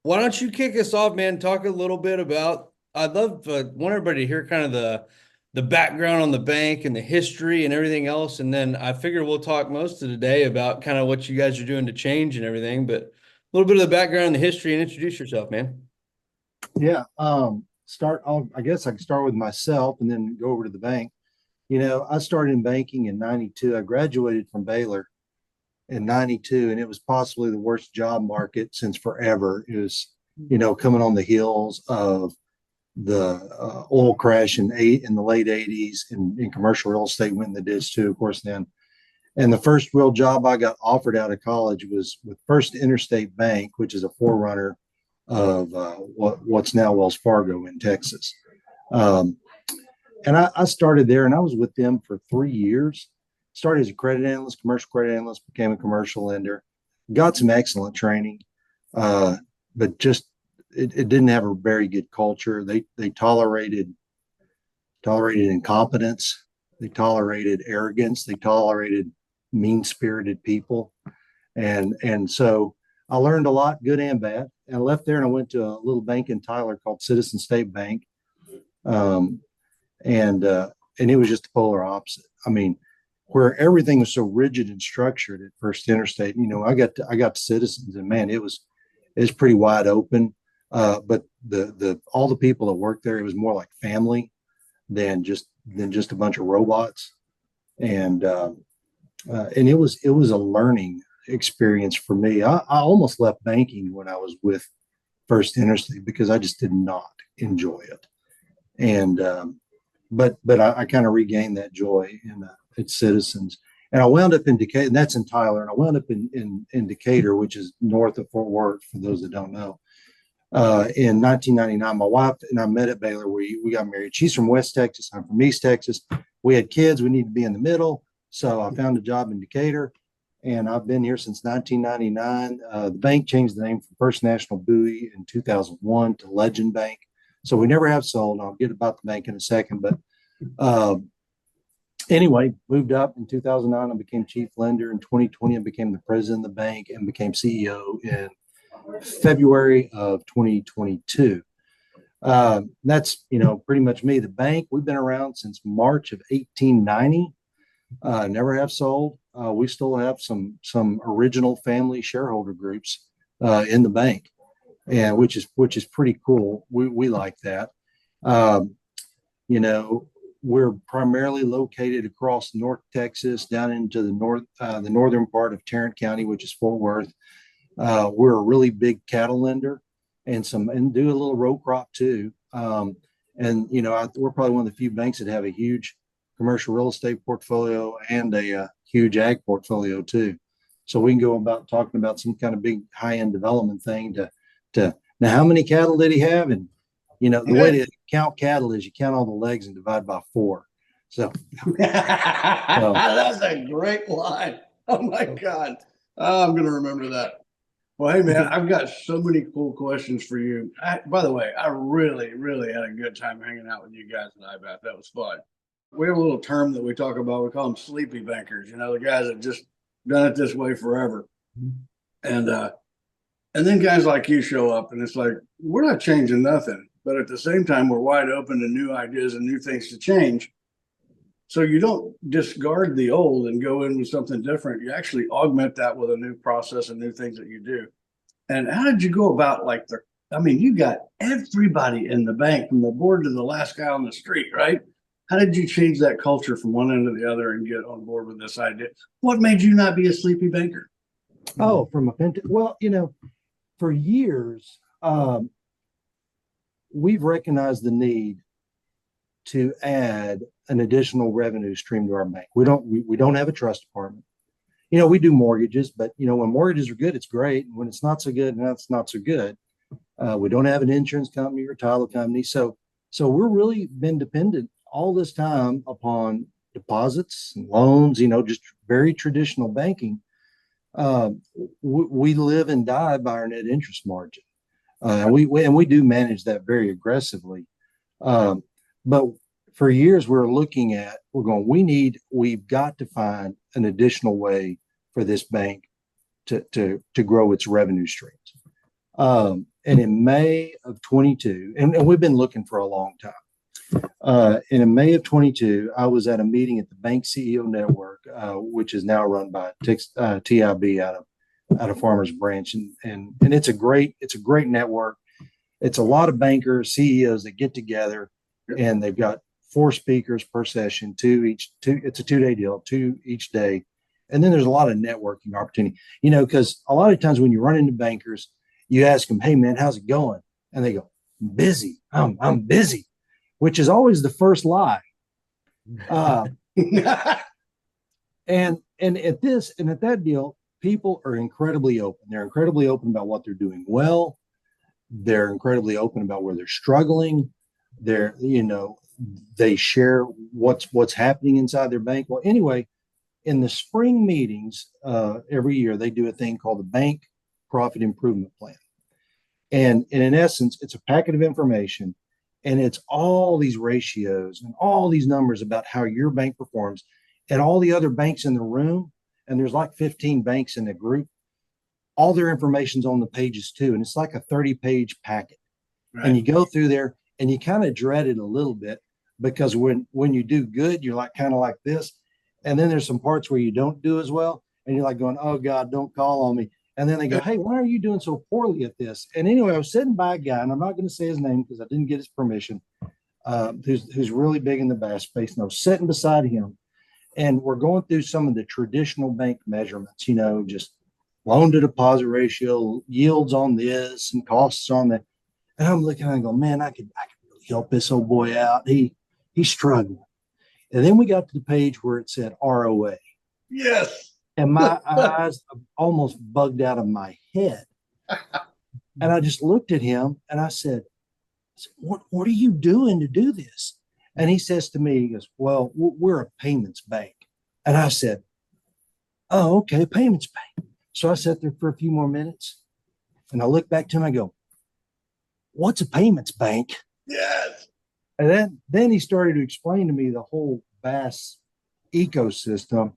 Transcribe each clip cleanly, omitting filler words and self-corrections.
Why don't you kick us off, man? Talk a little bit about. I'd love want everybody to hear kind of the background on the bank and the history and everything else, and then I figure we'll talk most of the day about kind of what you guys are doing to change and everything. But a little bit of the background and the history, and introduce yourself, man. Yeah. I guess I can start with myself and then go over to the bank. I started in banking in 92. I graduated from Baylor in 92, and it was possibly the worst job market since forever. It was, coming on the heels of the oil crash in the late 80s, and commercial real estate went in the ditch too, of course, then. And the first real job I got offered out of college was with First Interstate Bank, which is a forerunner of what's now Wells Fargo in Texas. Um, and I started there, and I was with them for 3 years. Started as a credit analyst, commercial credit analyst, became a commercial lender, got some excellent training, but just it didn't have a very good culture. They tolerated incompetence, they tolerated arrogance, they tolerated mean spirited people, and so I learned a lot, good and bad. And I left there and I went to a little bank in Tyler called Citizen State Bank, um, and it was just the polar opposite. I mean, where everything was so rigid and structured at First Interstate, I got to Citizens, and man, it was pretty wide open. But the all the people that worked there, it was more like family than just a bunch of robots, and it was a learning experience for me. I almost left banking when I was with First Interstate because I just did not enjoy it. And but I kind of regained that joy at Citizens, and I wound up in Decatur, and that's in Tyler, and I wound up in Decatur, which is north of Fort Worth, for those that don't know. In 1999, my wife and I met at Baylor. We got married. She's from West Texas. I'm from East Texas. We had kids. We needed to be in the middle. So I found a job in Decatur, and I've been here since 1999. The bank changed the name from First National Bowie in 2001 to Legend Bank. So we never have sold. I'll get about the bank in a second. But uh, anyway, moved up in 2009. I became chief lender. In 2020, I became the president of the bank and became CEO in February of 2022. That's pretty much me. The bank, we've been around since March of 1890. Never have sold. We still have some original family shareholder groups in the bank, and which is pretty cool. We like that. Um, you know, we're primarily located across North Texas, down into the northern part of Tarrant County, which is Fort Worth. We're a really big cattle lender, and do a little row crop too. And we're probably one of the few banks that have a huge commercial real estate portfolio and a huge ag portfolio too. So we can go about talking about some kind of big high end development thing to now how many cattle did he have? And the way to count cattle is you count all the legs and divide by four. So, so That's a great line. Oh my God. Oh, I'm going to remember that. Well, hey, man, I've got so many cool questions for you. By the way, I really, really had a good time hanging out with you guys tonight, Beth. That was fun. We have a little term that we talk about. We call them sleepy bankers, the guys that just done it this way forever. And then guys like you show up and it's like, we're not changing nothing. But at the same time, we're wide open to new ideas and new things to change. So you don't discard the old and go in with something different. You actually augment that with a new process and new things that you do. And how did you go about you got everybody in the bank from the board to the last guy on the street, right? How did you change that culture from one end to the other and get on board with this idea? What made you not be a sleepy banker? oh, from a fintech, well, for years, we've recognized the need to add an additional revenue stream to our bank. We don't have a trust department. We do mortgages, but when mortgages are good, it's great. And when it's not so good, that's not so good. We don't have an insurance company or title company. So we're really been dependent all this time upon deposits and loans, just very traditional banking. We live and die by our net interest margin. And we do manage that very aggressively. But for years, we've got to find an additional way for this bank to grow its revenue streams. And in May of 22, and we've been looking for a long time. And in May of 22, I was at a meeting at the Bank CEO Network, which is now run by TIB out of Farmers Branch, and it's a great network. It's a lot of bankers, CEOs that get together, and they've got 4 speakers per session, it's a 2-day deal, 2 each day. And then there's a lot of networking opportunity, because a lot of times when you run into bankers, you ask them, "Hey man, how's it going?" And they go, "Busy. I'm busy," which is always the first lie. And at that deal, people are incredibly open. They're incredibly open about what they're doing well. They're incredibly open about where they're struggling. They share what's happening inside their bank. Well, anyway, in the spring meetings, every year they do a thing called the Bank Profit Improvement Plan. And in essence, it's a packet of information, and it's all these ratios and all these numbers about how your bank performs, and all the other banks in the room. And there's like 15 banks in the group. All their information's on the pages too. And it's like a 30-page packet. Right. And you go through there and you kind of dread it a little bit, because when you do good, you're like kind of like this. And then there's some parts where you don't do as well. And you're like going, "Oh God, don't call on me." And then they go, "Hey, why are you doing so poorly at this?" And anyway, I was sitting by a guy, and I'm not going to say his name because I didn't get his permission, who's really big in the bass space. And I was sitting beside him, and we're going through some of the traditional bank measurements, just loan to deposit ratio, yields on this and costs on that. And I'm looking and I go, "Man, I could really help this old boy out. He's struggling." And then we got to the page where it said ROA. Yes. And my eyes almost bugged out of my head. And I just looked at him and I said, what are you doing to do this? And he says to me, he goes, "Well, we're a payments bank." And I said, "Oh, okay, payments bank." So I sat there for a few more minutes and I looked back to him. I go, "What's a payments bank?" Yes. And then he started to explain to me the whole BAS ecosystem.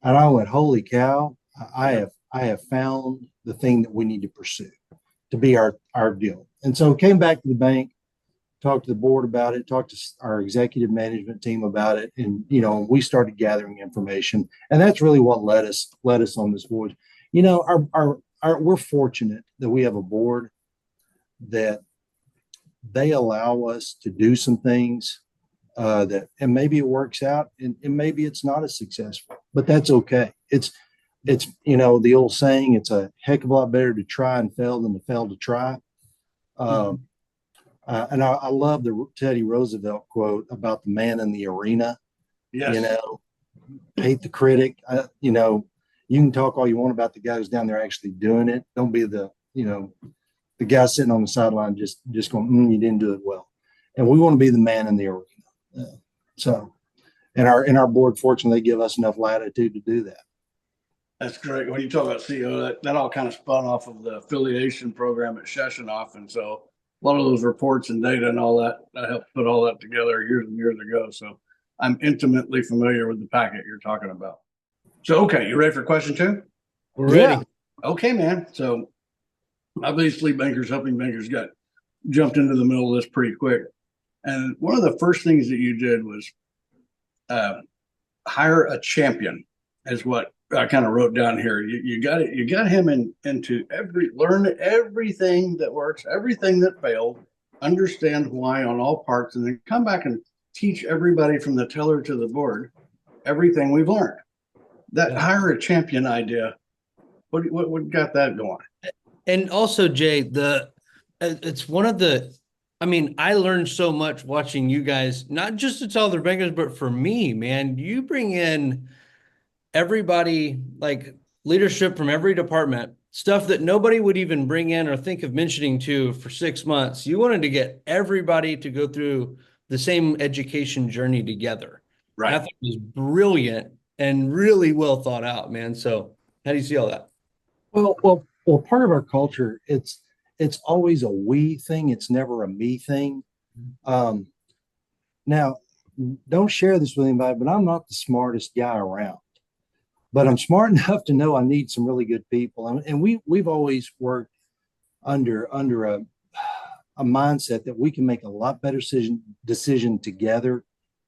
And I went, "Holy cow, I have found the thing that we need to pursue to be our deal." And so came back to the bank, talked to the board about it, talked to our executive management team about it. And, we started gathering information. And that's really what led us on this voyage. We're fortunate that we have a board that they allow us to do some things and maybe it works out and maybe it's not as successful, but that's okay. It's the old saying, it's a heck of a lot better to try and fail than to fail to try. And I love the Teddy Roosevelt quote about the man in the arena. Yes. Hate the critic. You can talk all you want about the guy who's down there actually doing it. Don't be the guy sitting on the sideline just going, "You didn't do it well." And we want to be the man in the arena. And our board, fortunately, give us enough latitude to do that. That's great. When you talk about CEO, that all kind of spun off of the affiliation program at Sheshanoff. And so a lot of those reports and data and all that, I helped put all that together years and years ago. So I'm intimately familiar with the packet you're talking about. So, okay, you ready for question 2? We're ready. Yeah. Okay, man. So obviously bankers helping bankers got jumped into the middle of this pretty quick. And one of the first things that you did was hire a champion, is what I kind of wrote down here. You got him into learn everything that works, everything that failed, understand why on all parts, and then come back and teach everybody from the teller to the board everything we've learned. That hire a champion idea, what got that going? And also, Jay, it's one of the, I learned so much watching you guys, not just to tell their bankers, but for me, man, you bring in everybody, like leadership from every department, stuff that nobody would even bring in or think of mentioning to for 6 months. You wanted to get everybody to go through the same education journey together. Right. And I thought it was brilliant and really well thought out, man. So how do you see all that? Well, part of our culture, it's always a we thing. It's never a me thing. Now, don't share this with anybody, but I'm not the smartest guy around. But I'm smart enough to know I need some really good people. And we've always worked under a mindset that we can make a lot better decision together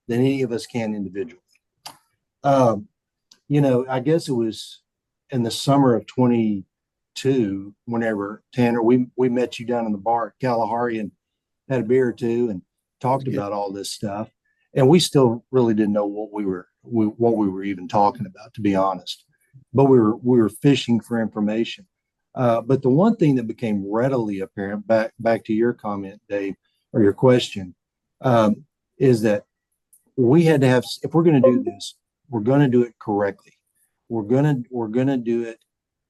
than any of us can individually. I guess it was in the summer of 22, whenever Tanner, we met you down in the bar at Kalahari and had a beer or two and talked about all this stuff. And we still really didn't know what we were even talking about, to be honest. But we were fishing for information. But the one thing that became readily apparent, back to your comment, Dave, or your question, is that we had to have, if we're going to do this, we're going to do it correctly. We're going to do it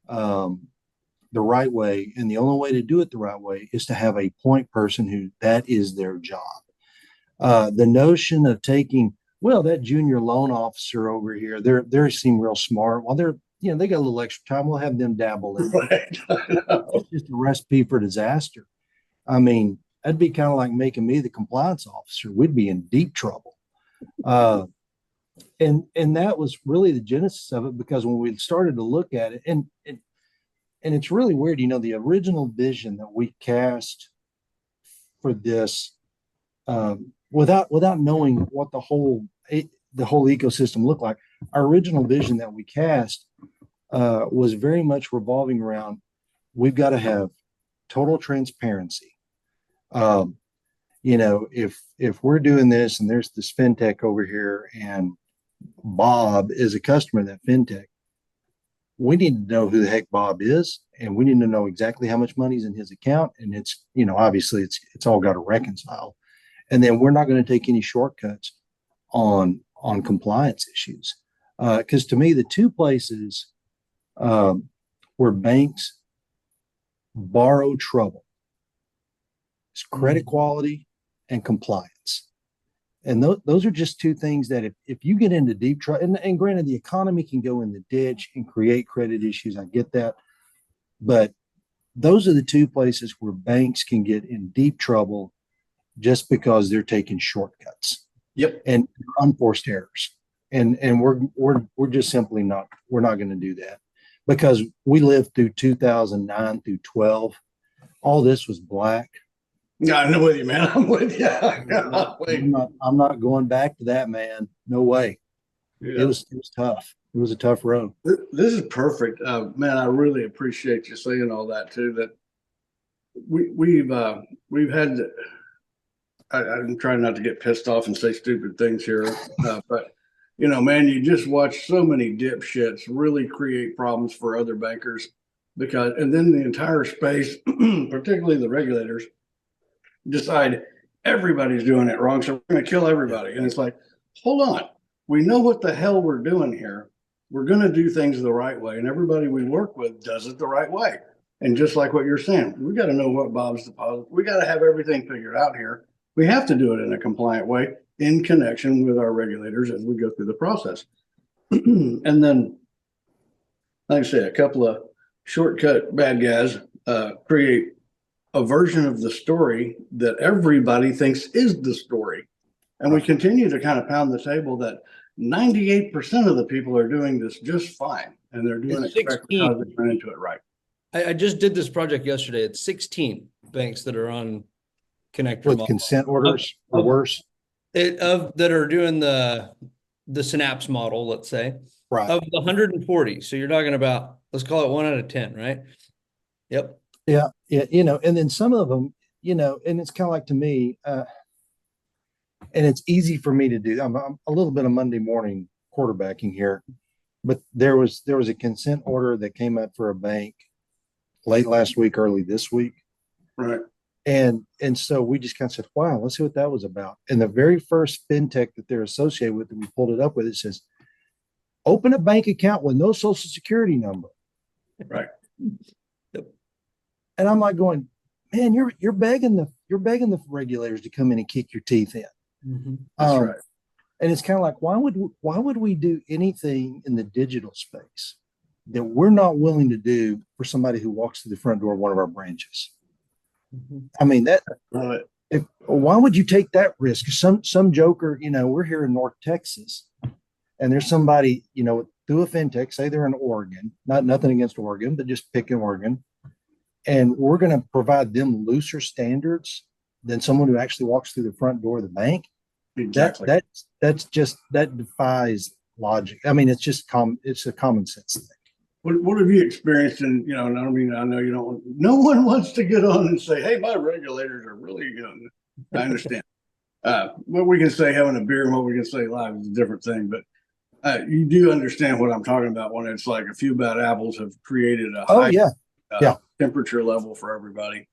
the right way. And the only way to do it the right way is to have a point person who that is their job. The notion of taking, well, that junior loan officer over here, they seem real smart. Well, they got a little extra time. We'll have them dabble in it. It's just a recipe for disaster. I mean, that'd be kind of like making me the compliance officer. We'd be in deep trouble. And that was really the genesis of it, because when we started to look at it, and it's really weird, the original vision that we cast for this, without knowing what the whole ecosystem looked like, our original vision that we cast was very much revolving around, we've got to have total transparency. If we're doing this and there's this FinTech over here and Bob is a customer of that FinTech, we need to know who the heck Bob is, and we need to know exactly how much money's in his account. And it's, obviously it's all got to reconcile. And then we're not going to take any shortcuts on compliance issues. Because to me, the two places where banks borrow trouble is credit quality and compliance. And those are just two things that if you get into deep trouble, and granted, the economy can go in the ditch and create credit issues. I get that. But those are the two places where banks can get in deep trouble just because they're taking shortcuts. Yep. And unforced errors. And we're just simply not going to do that, because we lived through 2009 through 12. All this was black. Yeah, I'm with you, man. I'm with you. I'm not going back to that, man. No way. Yeah. It was tough. It was a tough road. This is perfect, man. I really appreciate you saying all that too. That we've had. I'm trying not to get pissed off and say stupid things here, but man, you just watch so many dipshits really create problems for other bankers, and then the entire space, particularly the regulators, decide everybody's doing it wrong, so we're going to kill everybody. And it's like, hold on, we know what the hell we're doing here. We're going to do things the right way, and everybody we work with does it the right way. And just like what you're saying, we got to know what Bob's deposit. We got to have everything figured out here. We have to do it in a compliant way in connection with our regulators as we go through the process. And then, like I say, a couple of shortcut bad guys create a version of the story that everybody thinks is the story. And we continue to kind of pound the table that 98% of the people are doing this just fine. And they're doing it correctly how they run into it right. I just did this project yesterday. It's 16 banks that are on connector with model. Consent orders or worse. That are doing the Synapse model, let's say, right, of the 140. So you're talking about, let's call it 1 out of 10, right? Yep. Yeah. And then some of them, and it's kind of like, to me, and it's easy for me to do. I'm a little bit of Monday morning quarterbacking here, but there was a consent order that came up for a bank late last week, early this week. Right. And so we just kind of said, wow, let's see what that was about. And the very first FinTech that they're associated with, that we pulled it up with, it says, open a bank account with no social security number. Right. Yep. And I'm like going, man, you're begging the regulators to come in and kick your teeth in. Mm-hmm. That's right. And it's kind of like, why would we do anything in the digital space that we're not willing to do for somebody who walks through the front door of one of our branches? Mm-hmm. I mean, why would you take that risk? Some joker, we're here in North Texas, and there's somebody, through a FinTech, say they're in Oregon, nothing against Oregon, but just picking Oregon, and we're going to provide them looser standards than someone who actually walks through the front door of the bank. Exactly. That defies logic. I mean, it's a common sense thing. What have you experienced? And I mean, I know you don't want, no one wants to get on and say, hey, my regulators are really good. I understand. What we can say having a beer and what we can say live is a different thing. But you do understand what I'm talking about when it's like a few bad apples have created a high temperature level for everybody.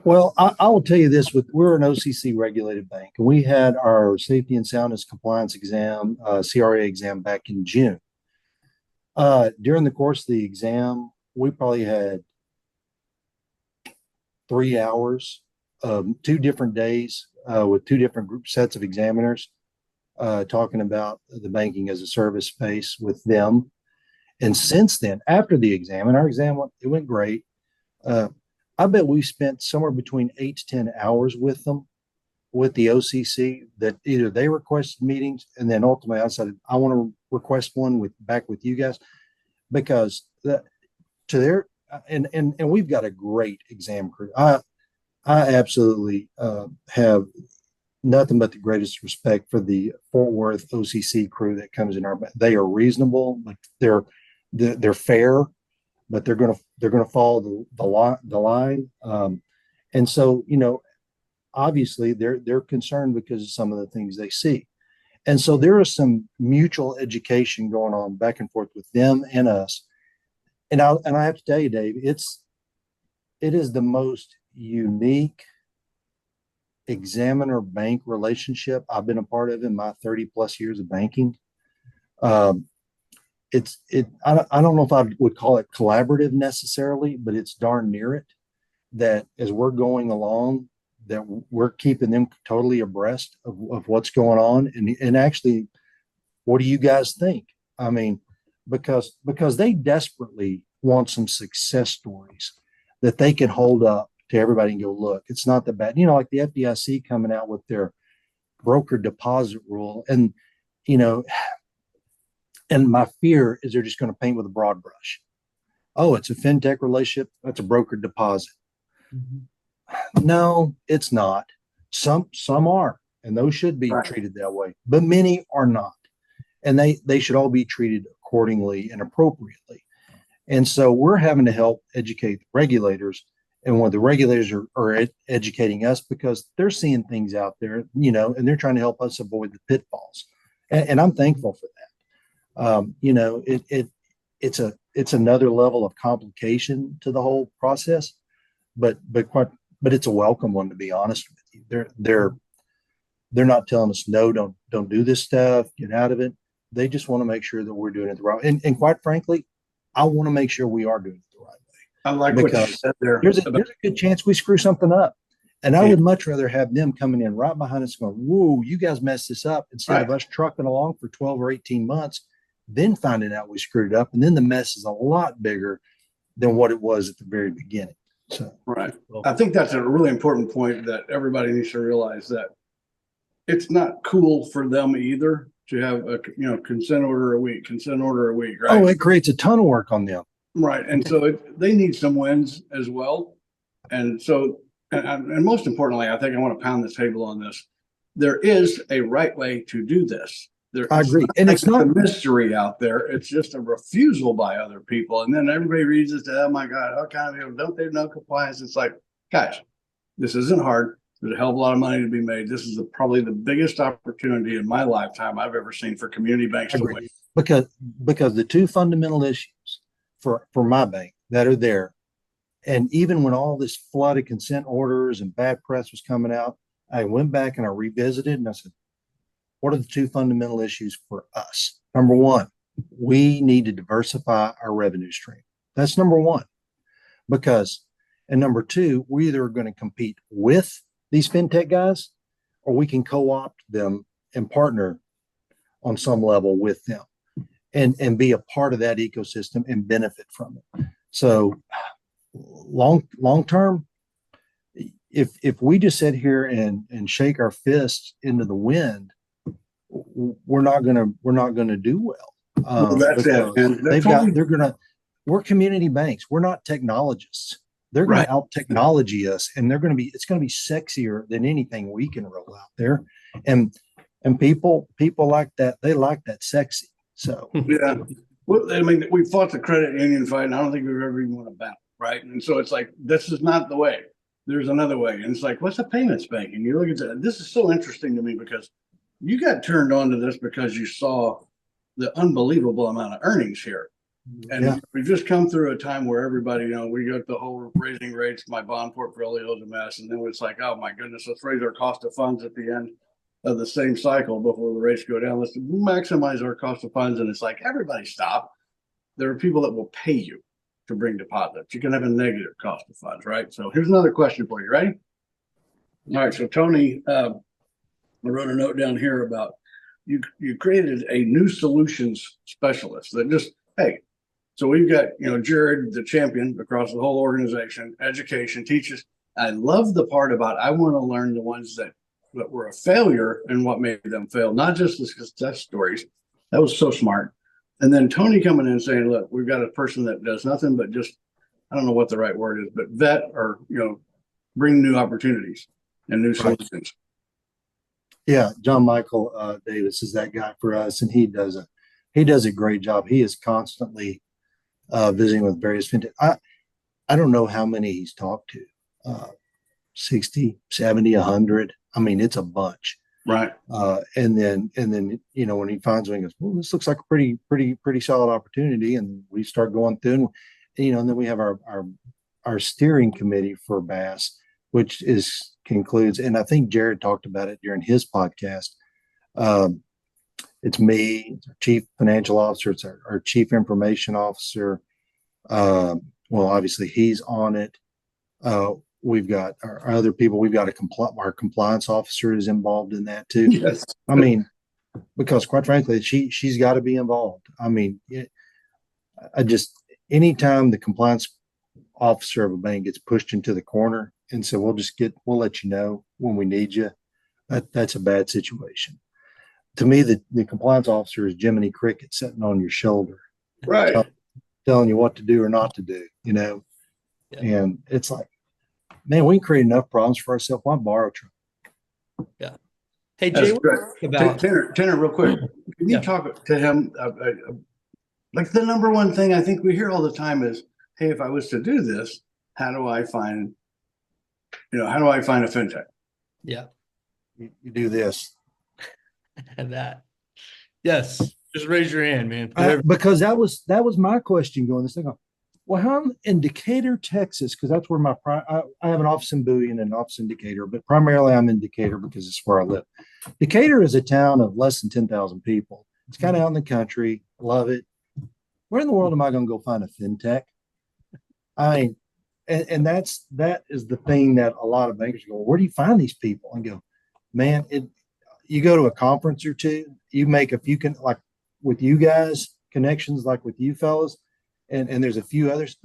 Well, I will tell you this: we're an OCC regulated bank, and we had our safety and soundness compliance exam, CRA exam, back in June. During the course of the exam, we probably had 3 hours, 2 different days, with 2 different group sets of examiners, talking about the banking as a service space with them. And since then, after the exam, and our exam went great. I bet we spent somewhere between 8 to 10 hours with them, with the OCC, that either they requested meetings, and then ultimately I said, I want to request one back with you guys, because and we've got a great exam crew. I absolutely have nothing but the greatest respect for the Fort Worth OCC crew that comes in our bank. They are reasonable, like they're fair, but they're going to follow the line. And so, obviously they're concerned because of some of the things they see. And so there is some mutual education going on back and forth with them and us. And I have to tell you, Dave, it is the most unique examiner bank relationship I've been a part of in my 30 plus years of banking. I don't know if I would call it collaborative necessarily, but it's darn near it. That as we're going along, that we're keeping them totally abreast of what's going on. And actually, what do you guys think? I mean, because they desperately want some success stories that they can hold up to everybody and go, look, it's not that bad. Like the FDIC coming out with their broker deposit rule. And, and my fear is they're just going to paint with a broad brush. Oh, it's a fintech relationship. That's a broker deposit. Mm-hmm. No, it's not. Some are, and those should be treated that way, but many are not. And they should all be treated accordingly and appropriately. And so we're having to help educate the regulators, and when the regulators are educating us, because they're seeing things out there, and they're trying to help us avoid the pitfalls. And I'm thankful for that. It's another level of complication to the whole process, but it's a welcome one, to be honest with you. They're not telling us, no, don't do this stuff, get out of it. They just want to make sure that we're doing it the right way. And quite frankly, I want to make sure we are doing it the right way. I like what you said there. There's a good chance we screw something up. And I would much rather have them coming in right behind us going, whoa, you guys messed this up, instead of us trucking along for 12 or 18 months, then finding out we screwed it up. And then the mess is a lot bigger than what it was at the very beginning. So, I think that's a really important point that everybody needs to realize, that it's not cool for them either to have a consent order a week, right? Oh, it creates a ton of work on them. Right. And so they need some wins as well. And so, and most importantly, I think I want to pound the table on this. There is a right way to do this. I agree. And it's not a mystery out there. It's just a refusal by other people. And then everybody reads it, oh my God, how kind of, don't they know compliance? It's like, guys, this isn't hard. There's a hell of a lot of money to be made. This is probably the biggest opportunity in my lifetime I've ever seen for community banks to win. Because the 2 fundamental issues for my bank that are there, and even when all this flood of consent orders and bad press was coming out, I went back and I revisited and I said, what are the 2 fundamental issues for us? Number 1, we need to diversify our revenue stream. That's number 1. And number 2, we're either going to compete with these fintech guys, or we can co-opt them and partner on some level with them and be a part of that ecosystem and benefit from it. So long term, if we just sit here and shake our fists into the wind, we're not gonna do well. That's it. We're community banks. We're not technologists. they're going Right. to out technology us, and it's going to be sexier than anything we can roll out there. And people like that. They like that sexy. So Yeah. Well, I mean, we fought the credit union fight, and I don't think we've ever even won a battle, right? And so it's like, this is not the way. There's another way. And it's like, what's a payments bank? And you look at that. This is so interesting to me because you got turned on to this because you saw the unbelievable amount of earnings here. And yeah, we've just come through a time where everybody, we got the whole raising rates. My bond portfolio is a mess. And then it's like, oh my goodness, let's raise our cost of funds at the end of the same cycle before the rates go down. Let's maximize our cost of funds. And it's like, everybody stop. There are people that will pay you to bring deposits. You can have a negative cost of funds, right? So here's another question for you. Ready? All right. So Tony, I wrote a note down here about you created a new solutions specialist that just, hey, so we've got, Jared, the champion across the whole organization, education, teaches. I love the part about I want to learn the ones that were a failure and what made them fail, not just the success stories. That was so smart. And then Tony coming in and saying, look, we've got a person that does nothing but just, I don't know what the right word is, but vet or, bring new opportunities and new solutions. yeah. John Michael Davis is that guy for us, and he does a great job. He is constantly visiting with various fintech. I don't know how many he's talked to, 60, 70, 100. I mean, it's a bunch. Right. And then, when he finds one, he goes, well, this looks like a pretty solid opportunity. And we start going through, and then we have our steering committee for Bass, which concludes. And I think Jared talked about it during his podcast. It's me, it's our chief financial officer, it's our chief information officer. Well, obviously he's on it. We've got our other people. We've got our compliance officer is involved in that too. Yes. I mean, because quite frankly, she's got to be involved. I mean, anytime the compliance officer of a bank gets pushed into the corner and said, we'll let you know when we need you. That's a bad situation. To me, the compliance officer is Jiminy Cricket sitting on your shoulder, Right. telling you what to do or not to do, Yeah. And it's like, man, we can create enough problems for ourselves. Why borrow trouble? Yeah. Hey, Jay, about Tanner, real quick. Can you talk to him? Like the number one thing I think we hear all the time is, hey, if I was to do this, how do I find a fintech? Yeah. You do this. And that. Yes. Just raise your hand, man. Because that was my question going this thing on. Well, I'm in Decatur, Texas, because that's where I have an office in Bowie and an office in Decatur, but primarily I'm in Decatur because it's where I live. Decatur is a town of less than 10,000 people. It's kind of out in the country. Love it. Where in the world am I going to go find a fintech? I mean, and that is the thing that a lot of bankers go, where do you find these people? And go, man, you go to a conference or two, you make a few like with you guys, connections like with you fellas, and there's a few others.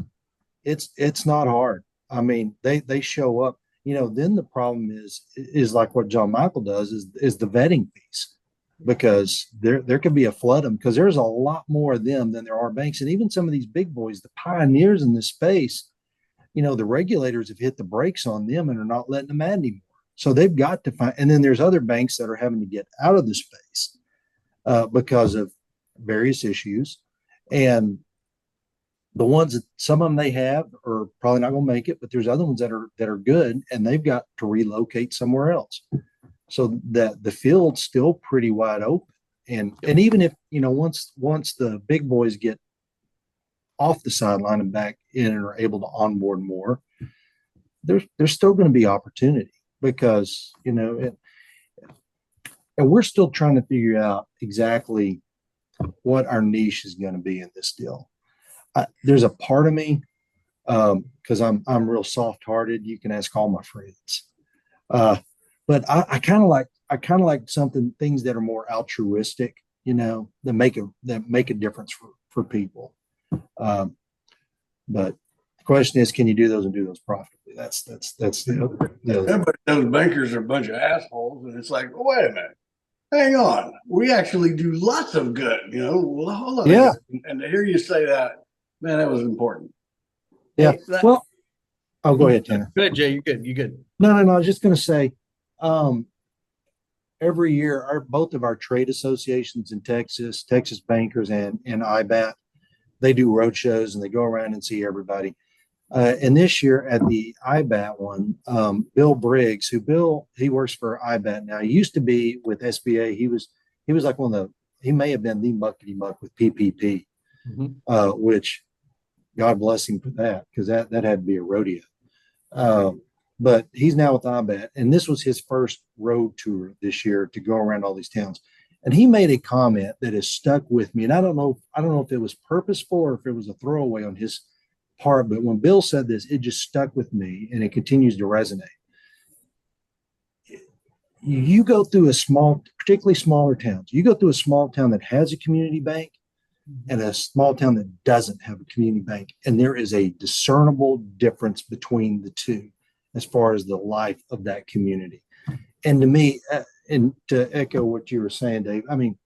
It's not hard. I mean, they show up. Then the problem is like what John Michael does is the vetting piece, because there could be a flood of them, because there's a lot more of them than there are banks. And even some of these big boys, the pioneers in this space, the regulators have hit the brakes on them and are not letting them add anymore. So they've got to find, and then there's other banks that are having to get out of the space because of various issues. And the ones that some of them they have are probably not going to make it, but there's other ones that are good, and they've got to relocate somewhere else. So that the field's still pretty wide open. And even if, once the big boys get off the sideline and back in and are able to onboard more, there's still going to be opportunity, because, and we're still trying to figure out exactly what our niche is going to be in this deal. There's a part of me, because I'm real soft-hearted. You can ask all my friends, but I kind of like things that are more altruistic, that make a difference for people. But the question is, can you do those and do those profitably? That's the other. Everybody knows bankers are a bunch of assholes, and it's like, well, wait a minute. Hang on. We actually do lots of good, well, hold on. Yeah. And to hear you say that, man, that was important. Yeah. Hey, well, Oh, go ahead, Tanner. Good, Jay. You good? You good? No. I was just going to say, um, every year, both of our trade associations in Texas, Texas Bankers and IBAT, they do road shows and they go around and see everybody. And this year at the IBAT one, Bill Briggs, he works for IBAT now. He used to be with SBA. He was like he may have been the muckety muck with PPP, which God bless him for that, because that had to be a rodeo. But he's now with IBAT, and this was his first road tour this year to go around all these towns. And he made a comment that has stuck with me. And I don't know if it was purposeful or if it was a throwaway on his part, but when Bill said this, it just stuck with me and it continues to resonate. You go through particularly smaller towns, you go through a small town that has a community bank and a small town that doesn't have a community bank, and there is a discernible difference between the two as far as the life of that community. And to me, and to echo what you were saying, Dave, I mean,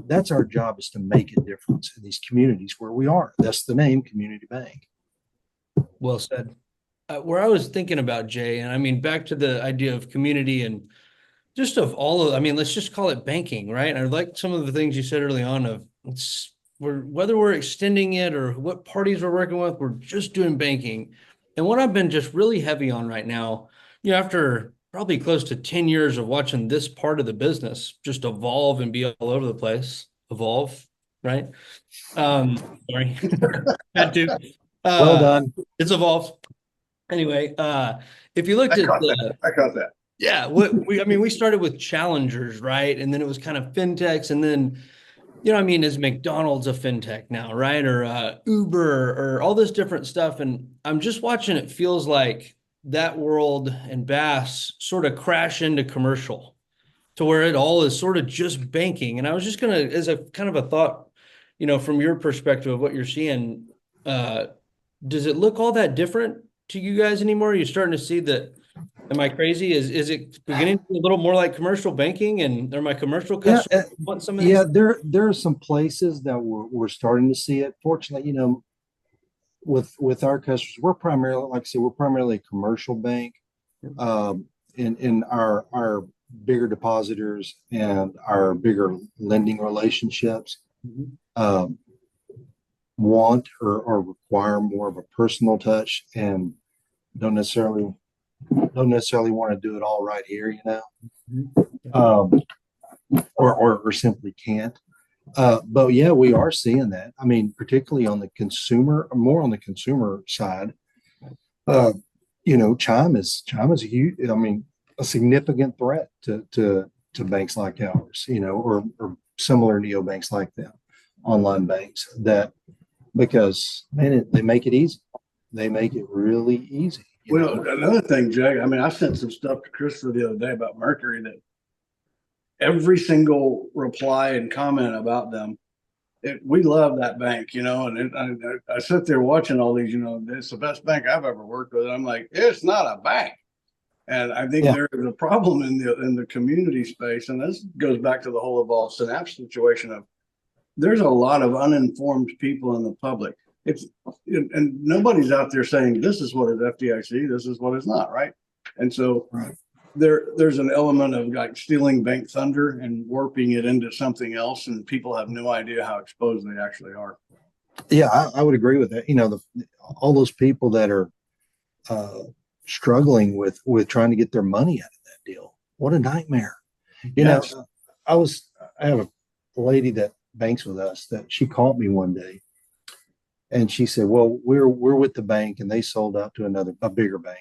that's our job, is to make a difference in these communities where we are. That's the name, community bank. Well said. Where I was thinking about, Jay, and I mean, back to the idea of community and just of all of, I mean, let's just call it banking, right? I like some of the things you said early on of whether we're extending it or what parties we're working with, we're just doing banking. And what I've been just really heavy on right now, after probably close to 10 years of watching this part of the business just evolve and be all over the place, right? Sorry, had to. Well done. It's evolved. Anyway, if you looked I caught that. Yeah, we started with challengers, right? And then it was kind of fintechs, and then, is McDonald's a fintech now, right? Or Uber or all this different stuff. And I'm just watching, it feels like that world and BaaS sort of crash into commercial to where it all is sort of just banking. And I was just going to, as a kind of a thought, from your perspective of what you're seeing, does it look all that different to you guys anymore? Are you starting to see that? Am I crazy? Is it beginning to be a little more like commercial banking, and are my commercial customers want some of these? Yeah, there are some places that we're starting to see it. Fortunately, with our customers, we're primarily, like I said, we're primarily a commercial bank. In our bigger depositors and our bigger lending relationships want or require more of a personal touch and don't necessarily want to do it all right here, or simply can't. But yeah, we are seeing that. I mean, particularly on the consumer, more on the consumer side. Chime is a huge, a significant threat to banks like ours, or similar neobanks like them, online banks, because they make it easy. They make it really easy. Well, another thing, Jay, I sent some stuff to Christopher the other day about Mercury, that every single reply and comment about them, we love that bank, and I sit there watching all these, it's the best bank I've ever worked with. And I'm like, it's not a bank. And I think there is a problem in the community space. And this goes back to the whole Evolve Synapse situation of, there's a lot of uninformed people in the public. And nobody's out there saying this is what is FDIC, this is what is not, right? And so there's an element of like stealing bank thunder and warping it into something else, and people have no idea how exposed they actually are. Yeah, I would agree with that. All those people that are struggling with trying to get their money out of that deal. What a nightmare. Yes. I have a lady that banks with us that she called me one day. And she said, well, we're with the bank and they sold out to a bigger bank.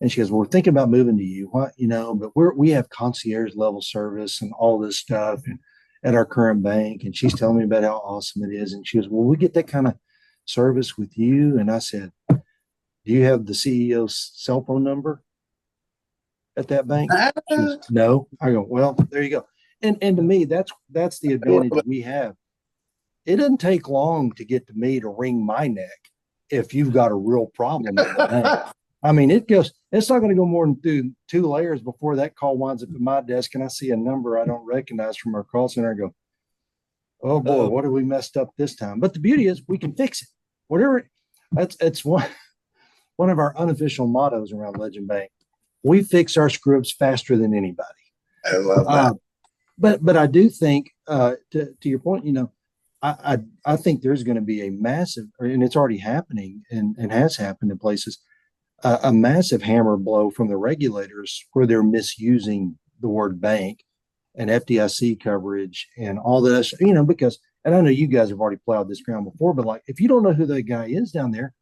And she goes, well, we're thinking about moving to you, but we have concierge level service and all this stuff and at our current bank. And she's telling me about how awesome it is. And she goes, well, we get that kind of service with you. And I said, do you have the CEO's cell phone number at that bank? She goes, no. I go, well, there you go. And to me, that's the advantage we have. It doesn't take long to get to me to wring my neck if you've got a real problem. It's not going to go more than through 2 layers before that call winds up at my desk and I see a number I don't recognize from our call center and go, oh boy, what have we messed up this time? But the beauty is we can fix it. Whatever. It's one one of our unofficial mottos around Legend Bank. We fix our screw ups faster than anybody. I love that. But I do think to your point, I think there's going to be a massive, and it's already happening and has happened in places, a massive hammer blow from the regulators where they're misusing the word bank and FDIC coverage and all this, because, and I know you guys have already plowed this ground before, but like, if you don't know who the guy is down there,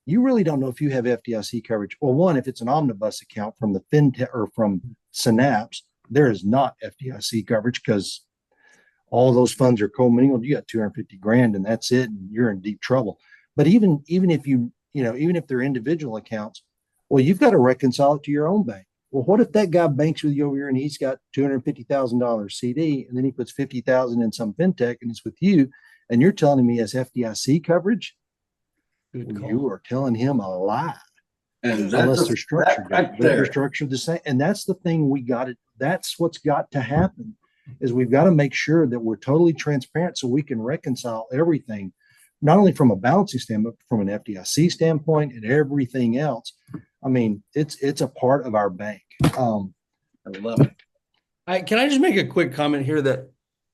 you really don't know if you have FDIC coverage. Well, one, if it's an omnibus account from the FinTech or from Synapse, there is not FDIC coverage because all those funds are commingled. You got 250 grand and that's it, and you're in deep trouble. But even if even if they're individual accounts, well, you've got to reconcile it to your own bank. Well, what if that guy banks with you over here and he's got $250,000 CD and then he puts 50,000 in some fintech and it's with you, and you're telling him he has FDIC coverage? You are telling him a lie. And unless they're structured, they're structured the same. And that's the thing that's what's got to happen is we've got to make sure that we're totally transparent so we can reconcile everything, not only from a balancing standpoint, but from an FDIC standpoint and everything else. I mean, it's a part of our bank. I love it. Can I just make a quick comment here that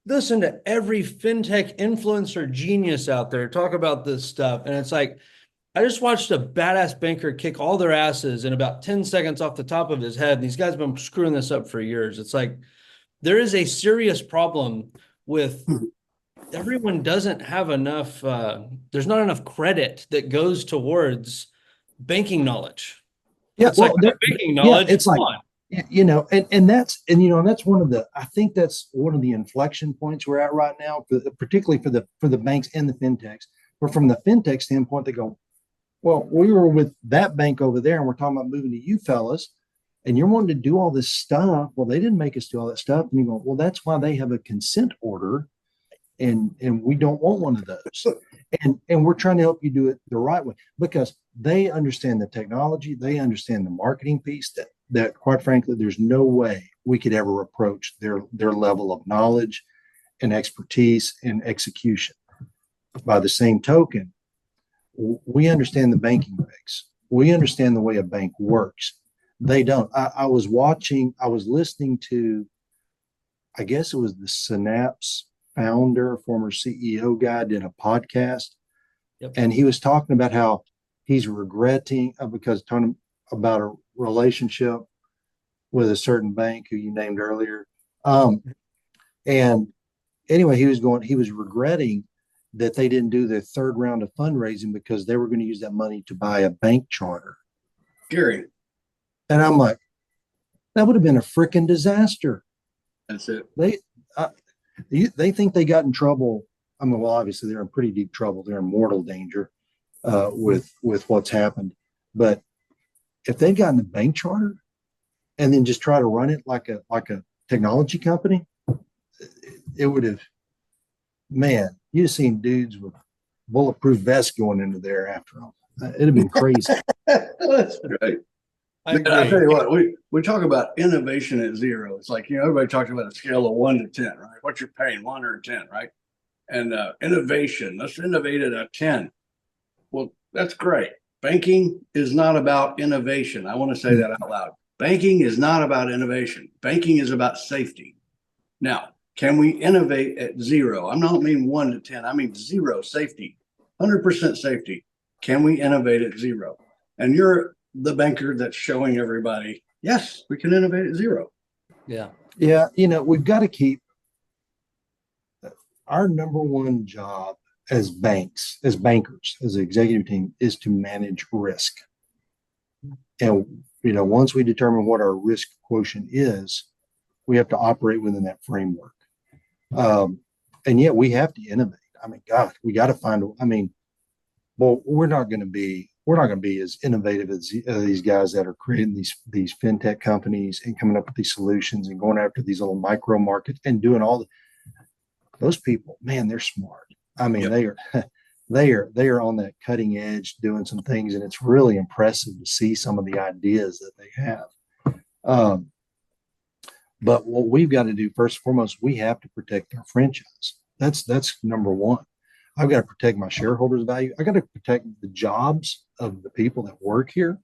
listen to every FinTech influencer genius out there talk about this stuff. And it's like, I just watched a badass banker kick all their asses in about 10 seconds off the top of his head. And these guys have been screwing this up for years. It's like, there is a serious problem with everyone doesn't have enough, there's not enough credit that goes towards banking knowledge. Yeah, it's like banking knowledge. Yeah, it's like, and that's one of I think that's one of the inflection points we're at right now, particularly for the banks and the fintechs. But from the fintech standpoint, they go, well, we were with that bank over there and we're talking about moving to you fellas and you're wanting to do all this stuff. Well, they didn't make us do all that stuff. And you go, well, that's why they have a consent order and we don't want one of those. And we're trying to help you do it the right way because they understand the technology. They understand the marketing piece that quite frankly, there's no way we could ever approach their level of knowledge and expertise and execution. By the same token, we understand the banking regs. We understand the way a bank works. They don't. I was listening to, I guess it was the Synapse founder, former CEO guy, did a podcast. Yep. And he was talking about how he's regretting because talking about a relationship with a certain bank who you named earlier. And anyway, he was regretting that they didn't do their third round of fundraising because they were going to use that money to buy a bank charter. Gary. And I'm like, that would have been a freaking disaster. That's it. They think they got in trouble. I mean, well, obviously they're in pretty deep trouble. They're in mortal danger with what's happened. But if they'd gotten a bank charter and then just try to run it like a technology company, it would have, man, you'd have seen dudes with bulletproof vests going into there after them. It'd have been crazy. That's right. I tell you what, we talk about innovation at zero. It's like, everybody talks about a scale of 1 to 10, right? What's your pain, 1 or 10, right? And innovation, let's innovate at a 10. Well, that's great. Banking is not about innovation. I want to say that out loud. Banking is not about innovation. Banking is about safety. Now, can we innovate at zero? I don't mean 1 to 10. I mean 0 safety, 100% safety. Can we innovate at 0? And you're the banker that's showing everybody, yes, we can innovate at 0. Yeah. Yeah. We've got to keep our number one job as bankers, as an executive team is to manage risk. And, once we determine what our risk quotient is, we have to operate within that framework. And yet we have to innovate. I mean, God, we got to find, we're not going to be as innovative as these guys that are creating these fintech companies and coming up with these solutions and going after these little micro markets and doing those people, man, they're smart. I mean, yep. they are on that cutting edge doing some things, and it's really impressive to see some of the ideas that they have. But what we've got to do first and foremost, we have to protect our franchise. That's number one. I've got to protect my shareholders' value. I got to protect the jobs of the people that work here.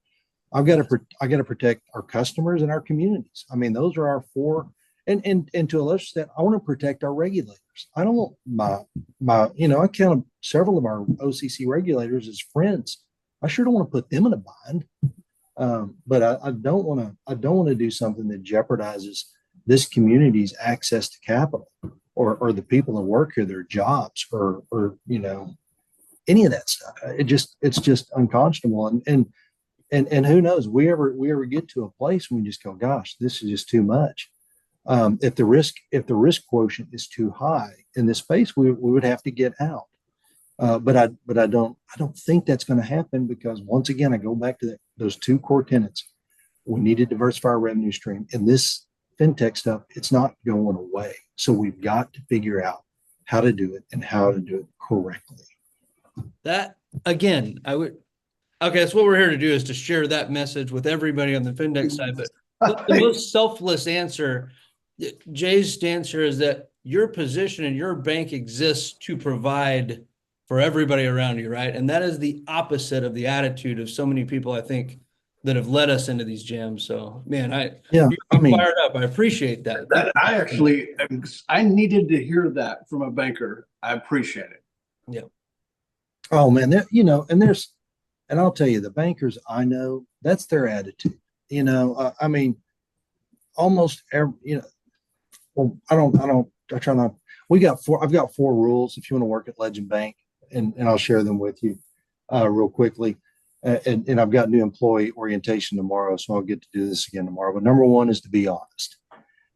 I got to protect our customers and our communities. I mean, those are our four. And to a lesser extent, I want to protect our regulators. I don't want I count several of our OCC regulators as friends. I sure don't want to put them in a bind. But I don't want to. I don't want to do something that jeopardizes this community's access to capital, or the people that work here, their jobs, or any of that stuff. It's just unconscionable. And who knows? We ever get to a place when we just go, gosh, this is just too much. If the risk quotient is too high in this space, we would have to get out. But I don't think that's going to happen, because once again, I go back to those two core tenets. We need to diversify our revenue stream, and this fintech stuff, it's not going away. So we've got to figure out how to do it and how to do it correctly. That again, okay, that's what we're here to do, is to share that message with everybody on the fintech side. But the most selfless answer, Jay's stance here, is that your position and your bank exists to provide for everybody around you, right? And that is the opposite of the attitude of so many people, I think, that have led us into these jams. So, man, I'm fired up. I appreciate that. I needed to hear that from a banker. I appreciate it. Yeah. Oh man, and I'll tell you, the bankers I know, that's their attitude. I mean, almost every, well, I try not. I've got four rules if you want to work at Legend Bank, and I'll share them with you real quickly. And I've got new employee orientation tomorrow, so I'll get to do this again tomorrow. But number one is to be honest.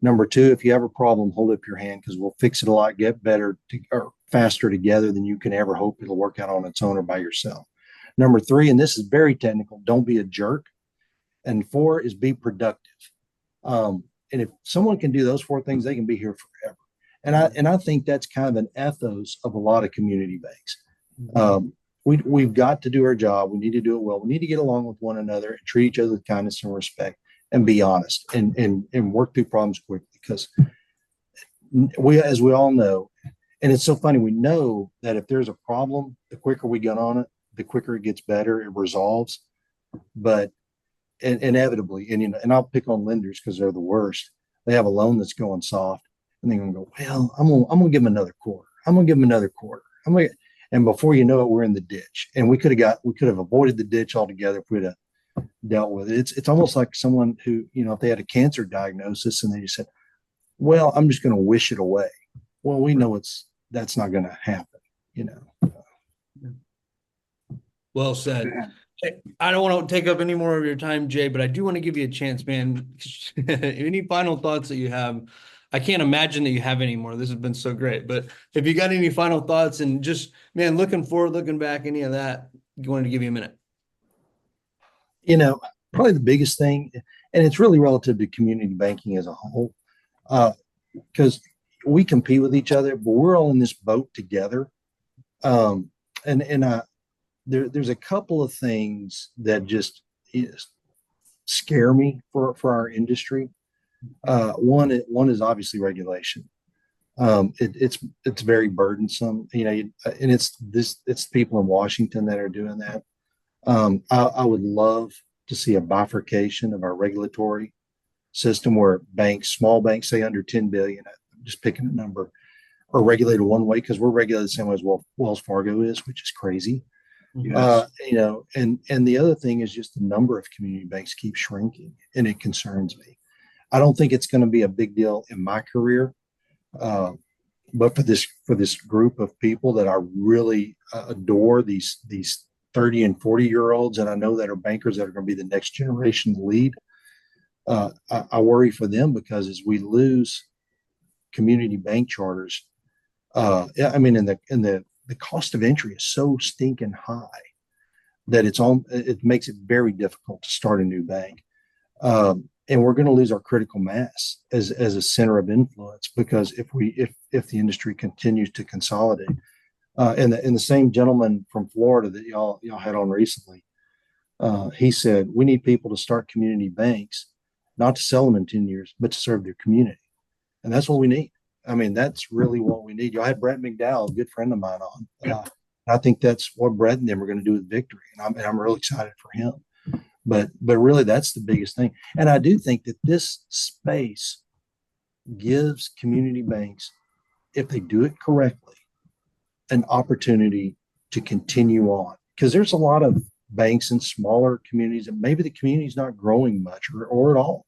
Number two, if you have a problem, hold up your hand, because we'll fix it a lot, get better or faster together than you can ever hope it'll work out on its own or by yourself. Number three, and this is very technical, don't be a jerk. And four is be productive. And if someone can do those four things, they can be here forever. And I think that's kind of an ethos of a lot of community banks. We've got to do our job. We need to do it well. We need to get along with one another and treat each other with kindness and respect, and be honest, and work through problems quickly. Because as we all know, and it's so funny, we know that if there's a problem, the quicker we get on it, the quicker it gets better, it resolves. But inevitably, and I'll pick on lenders because they're the worst. They have a loan that's going soft, and they're going to go, well, I'm going to give them another quarter. I'm going to give them another quarter. And before you know it, we're in the ditch. And we could have avoided the ditch altogether if we'd have dealt with it. It's almost like someone who, if they had a cancer diagnosis and they just said, well, I'm just going to wish it away. Well, we know that's not going to happen, Well said. I don't want to take up any more of your time, Jay, but I do want to give you a chance, man. Any final thoughts that you have? I can't imagine that you have any more. This has been so great. But if you got any final thoughts, and just, man, looking forward, looking back, any of that, I wanted to give you a minute. Probably the biggest thing, and it's really relative to community banking as a whole, because we compete with each other, but we're all in this boat together. There's a couple of things that just scare me for our industry. One is obviously regulation. It's very burdensome, and it's people in Washington that are doing that. I would love to see a bifurcation of our regulatory system where small banks, say under 10 billion, I'm just picking a number, are regulated one way, because we're regulated the same way as Wells Fargo is, which is crazy. Yes. And the other thing is just the number of community banks keep shrinking, and it concerns me. I don't think it's going to be a big deal in my career, but for this group of people that I really adore, these 30 and 40-year-olds, and I know that are bankers that are going to be the next generation to lead. I worry for them, because as we lose community bank charters, the cost of entry is so stinking high that it makes it very difficult to start a new bank. And we're going to lose our critical mass as a center of influence, because if the industry continues to consolidate, and the same gentleman from Florida that y'all had on recently, he said, we need people to start community banks, not to sell them in 10 years, but to serve their community. And that's what we need. I mean, that's really what we need. I had Brett McDowell, a good friend of mine, on. I think that's what Brett and them are going to do with Victory, and I'm really excited for him. But really, that's the biggest thing. And I do think that this space gives community banks, if they do it correctly, an opportunity to continue on. Because there's a lot of banks in smaller communities, and maybe the community's not growing much or at all.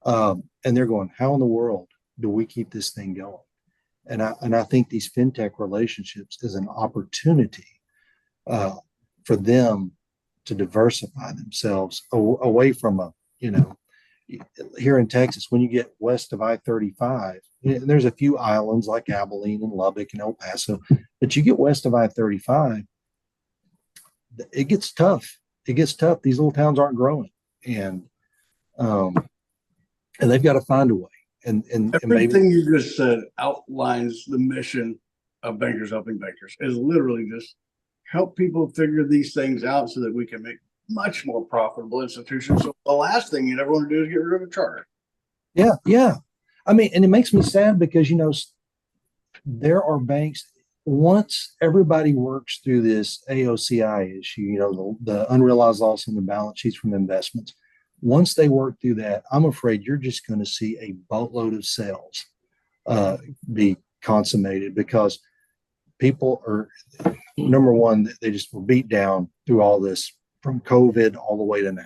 And they're going, how in the world do we keep this thing going? And I think these fintech relationships is an opportunity for them to diversify themselves away from here in Texas, when you get west of I-35, there's a few islands like Abilene and Lubbock and El Paso, but you get west of I-35, it gets tough. It gets tough. These little towns aren't growing, and they've got to find a way. And everything you just said outlines the mission of Bankers Helping Bankers, is literally just help people figure these things out so that we can make much more profitable institutions. So the last thing you never want to do is get rid of a charter. Yeah. I mean, and it makes me sad because, there are banks, once everybody works through this AOCI issue, the unrealized loss on the balance sheets from investments, once they work through that, I'm afraid you're just going to see a boatload of sales be consummated, because people are, number one, they just were beat down through all this from COVID all the way to now.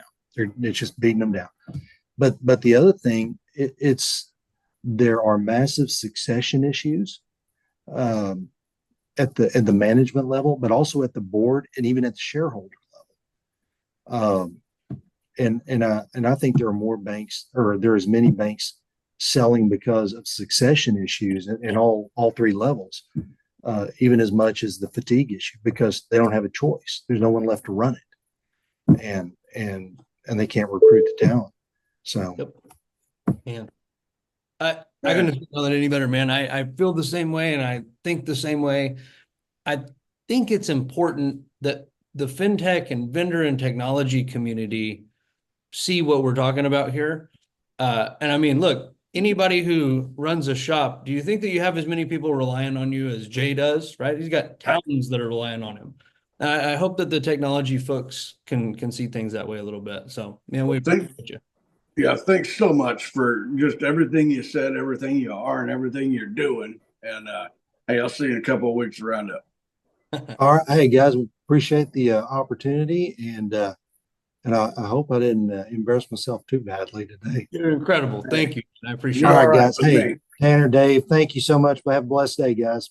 It's just beating them down. But the other thing, there are massive succession issues at the management level, but also at the board and even at the shareholder level. And I think there are more banks, or there are as many banks selling because of succession issues in all three levels, even as much as the fatigue issue, because they don't have a choice. There's no one left to run it. And they can't recruit the talent. So, yep. Man, I couldn't know that any better, man. I feel the same way, and I think the same way. I think it's important that the fintech and vendor and technology community see what we're talking about here. And I mean, look, anybody who runs a shop, do you think that you have as many people relying on you as Jay does, right? He's got towns that are relying on him. I hope that the technology folks can see things that way a little bit. So, man, we appreciate you. Yeah, thanks so much for just everything you said, everything you are, and everything you're doing. And hey, I'll see you in a couple of weeks around up. All right, hey guys, we appreciate the opportunity, and I hope I didn't embarrass myself too badly today. You're incredible. Thank you. I appreciate it. All right, guys. Hey, Tanner, Dave, thank you so much. Have a blessed day, guys.